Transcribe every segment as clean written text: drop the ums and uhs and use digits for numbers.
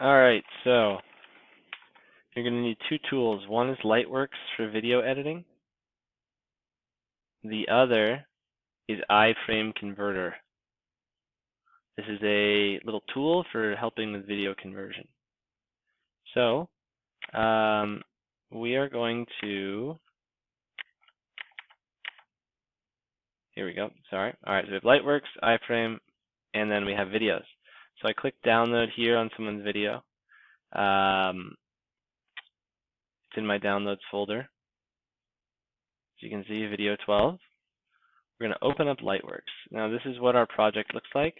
All right, so you're going to need two tools. One is Lightworks for video editing. The other is iframe converter. This is a little tool for helping with video conversion. So we are going to, here we go, sorry. All right, so we have Lightworks, iframe, and then we have videos. So I click download here on someone's video. It's in my downloads folder. As you can see, video 12. We're going to open up Lightworks. Now this is what our project looks like.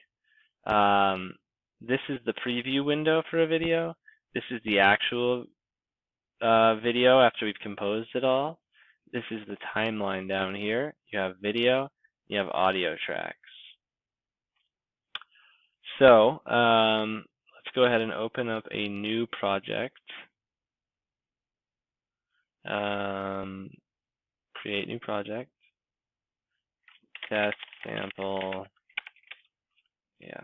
This is the preview window for a video. This is the actual video after we've composed it all. This is the timeline down here. You have video, you have audio tracks. So let's go ahead and open up a new project. Create new project. Test sample. Yeah.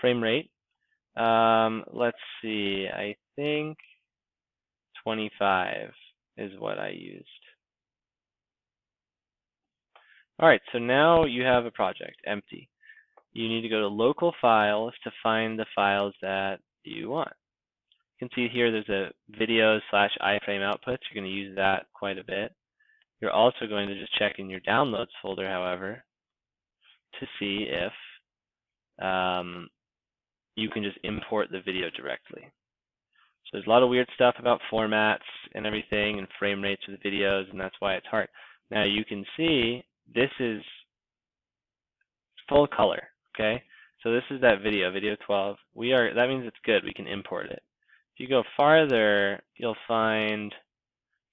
Frame rate. Let's see. I think 25 is what I used. All right, so now you have a project empty. You need to go to local files to find the files that you want. You can see here there's a video/iframe outputs. You're going to use that quite a bit. You're also going to just check in your downloads folder, however, to see if you can just import the video directly. So there's a lot of weird stuff about formats and everything and frame rates of the videos, and that's why it's hard. Now you can see this is full color, okay? So this is that video 12. That means it's good, we can import it. If you go farther, you'll find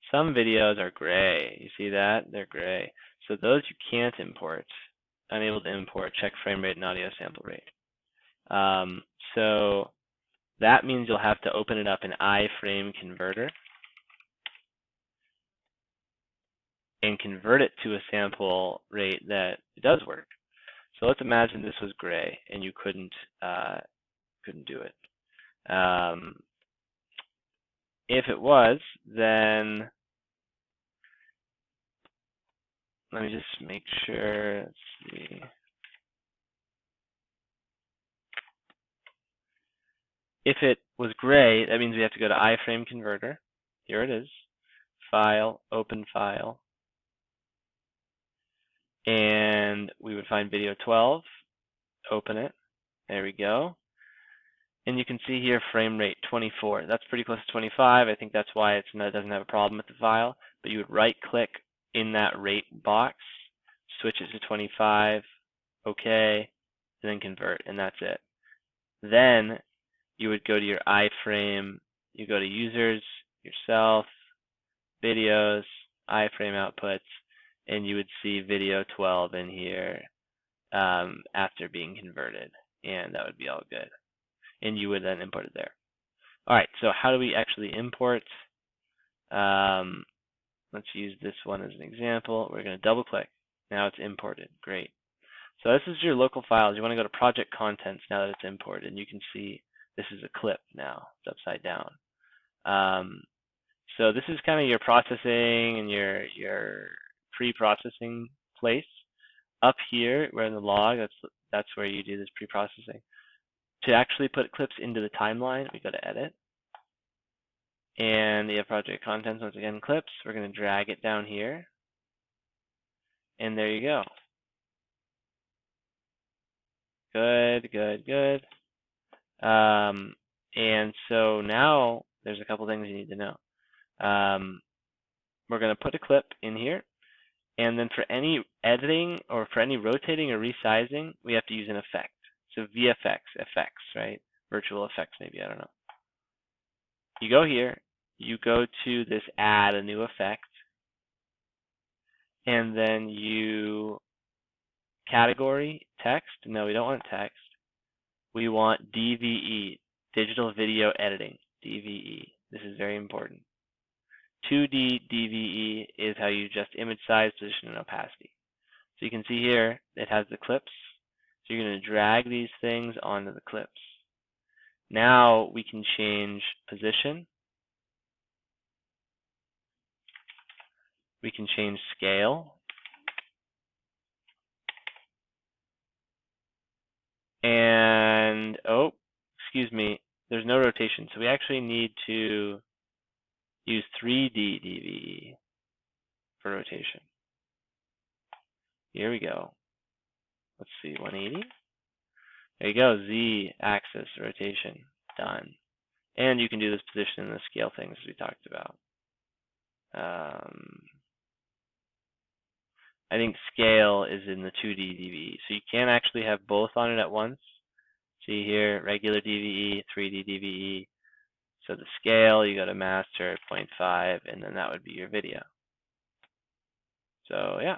some videos are gray. You see that? They're gray. So those you can't import. Unable to import, check frame rate and audio sample rate. So that means you'll have to open it up in iframe converter and convert it to a sample rate that it does work. So let's imagine this was gray and you couldn't do it. If it was, then let me just make sure. Let's see. If it was gray, that means we have to go to iframe converter. Here it is. File, open file. And we would find video 12, open it. There we go. And you can see here frame rate 24. That's pretty close to 25. I think that's why it doesn't have a problem with the file. But you would right click in that rate box, switch it to 25, okay, and then convert, and that's it. Then you would go to your iframe, you go to users, yourself, videos, iframe outputs, and you would see video 12 in here after being converted, and that would be all good. And you would then import it there. All right, so how do we actually import? Let's use this one as an example. We're going to double click. Now it's imported. Great. So this is your local files. You want to go to project contents now that it's imported, and you can see this is a clip now. It's upside down. So this is kind of your processing and your pre-processing place. Up here, we're in the log. That's where you do this pre-processing. To actually put clips into the timeline, we go to edit. And you have project contents, once again, clips. We're going to drag it down here. And there you go. Good, good, good. And so now there's a couple things you need to know. We're going to put a clip in here. And then for any editing or for any rotating or resizing, we have to use an effect. So VFX, effects, right? Virtual effects, maybe, I don't know. You go here, you go to this add a new effect, and then you category text. No, we don't want text. We want DVE, digital video editing, DVE. This is very important. 2D DVE is how you adjust image size, position, and opacity. So you can see here, it has the clips. So you're going to drag these things onto the clips. Now we can change position. We can change scale. And, oh, excuse me, there's no rotation. So we actually need to use 3D DVE for rotation. Here we go. Let's see, 180. There you go, Z-axis rotation, done. And you can do this position and the scale things we talked about. I think scale is in the 2D DVE. So you can't actually have both on it at once. See here, regular DVE, 3D DVE. So the scale, you go to master 0.5, and then that would be your video. So yeah.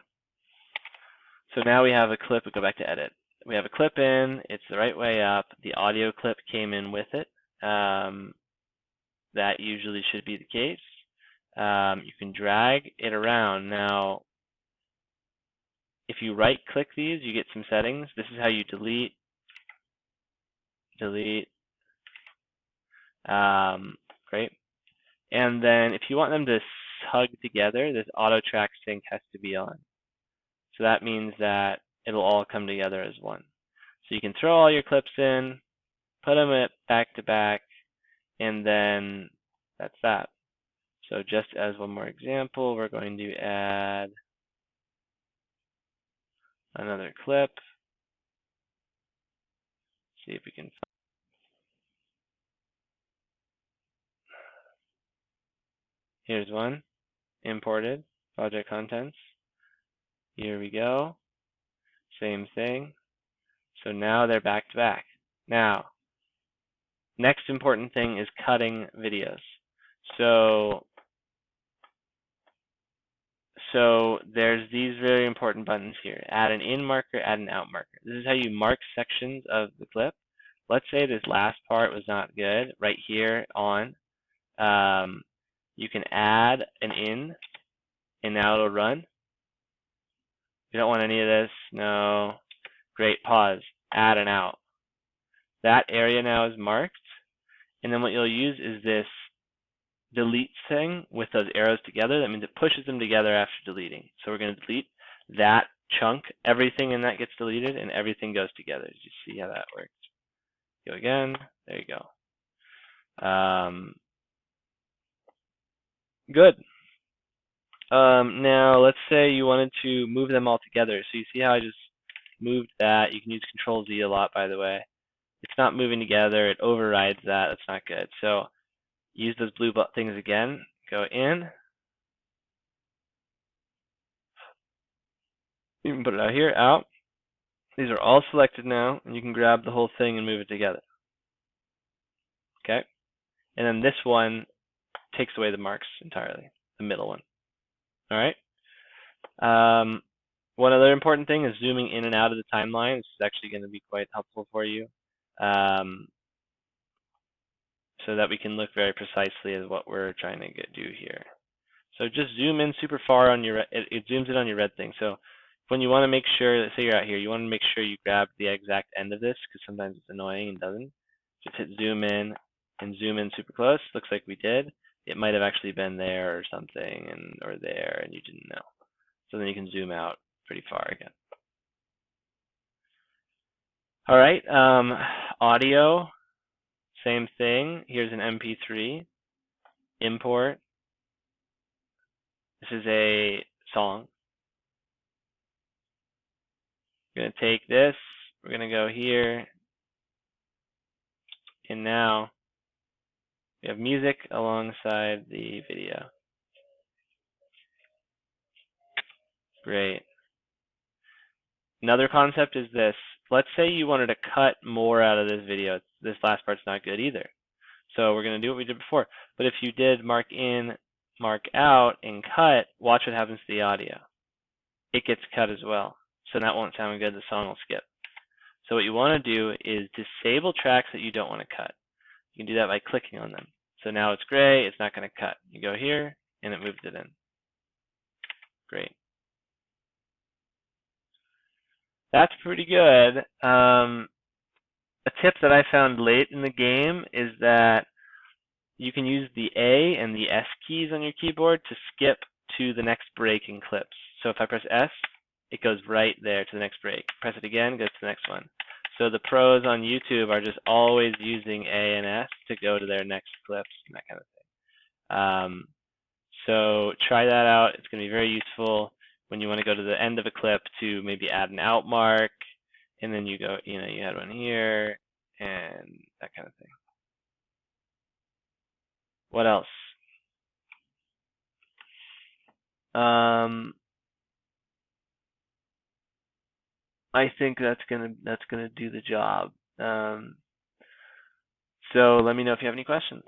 So now we have a clip, we go back to edit. We have a clip in, it's the right way up. The audio clip came in with it. That usually should be the case. You can drag it around. Now, if you right click these, you get some settings. This is how you delete. Great. And then if you want them to hug together, this auto track sync has to be on. So that means that it'll all come together as one. So you can throw all your clips in, put them at back to back, and then that's that. So just as one more example, we're going to add another clip. See if we can. Here's one, imported, project contents. Here we go, same thing. So now they're back to back. Now, next important thing is cutting videos. So there's these very important buttons here. Add an in marker, add an out marker. This is how you mark sections of the clip. Let's say this last part was not good. Right here on, you can add an in, and now it'll run. You don't want any of this. No. Great. Pause. Add an out. That area now is marked. And then what you'll use is this delete thing with those arrows together. That means it pushes them together after deleting. So we're going to delete that chunk. Everything in that gets deleted, and everything goes together. You see how that works. Go again. There you go. Good. Now, let's say you wanted to move them all together. So you see how I just moved that. You can use Control-Z a lot, by the way. It's not moving together. It overrides that. That's not good. So use those blue things again. Go in. You can put it out here, out. These are all selected now, and you can grab the whole thing and move it together. Okay? And then this one takes away the marks entirely, the middle one. All right? One other important thing is zooming in and out of the timeline. This is actually going to be quite helpful for you, so that we can look very precisely at what we're trying to do here. So just zoom in super far on your, it zooms in on your red thing. So when you want to make sure, let's say you're out here, you want to make sure you grab the exact end of this, because sometimes it's annoying and doesn't. Just hit zoom in and zoom in super close. Looks like we did. It might have actually been there or something, or there, and you didn't know. So then you can zoom out pretty far again. All right, audio, same thing. Here's an MP3, import. This is a song. We're going to take this, we're going to go here, and now we have music alongside the video. Great. Another concept is this. Let's say you wanted to cut more out of this video. This last part's not good either. So we're going to do what we did before. But if you did mark in, mark out, and cut, watch what happens to the audio. It gets cut as well. So that won't sound good. The song will skip. So what you want to do is disable tracks that you don't want to cut. You can do that by clicking on them. So now it's gray. It's not going to cut. You go here, and it moves it in. Great. That's pretty good. a tip that I found late in the game is that you can use the A and the S keys on your keyboard to skip to the next break in clips. So if I press S, it goes right there to the next break. Press it again, goes to the next one. So the pros on YouTube are just always using A and S to go to their next clips and that kind of thing. So try that out. It's going to be very useful when you want to go to the end of a clip to maybe add an out mark, and then you go, you add one here and that kind of thing. What else? I think that's gonna do the job. So let me know if you have any questions.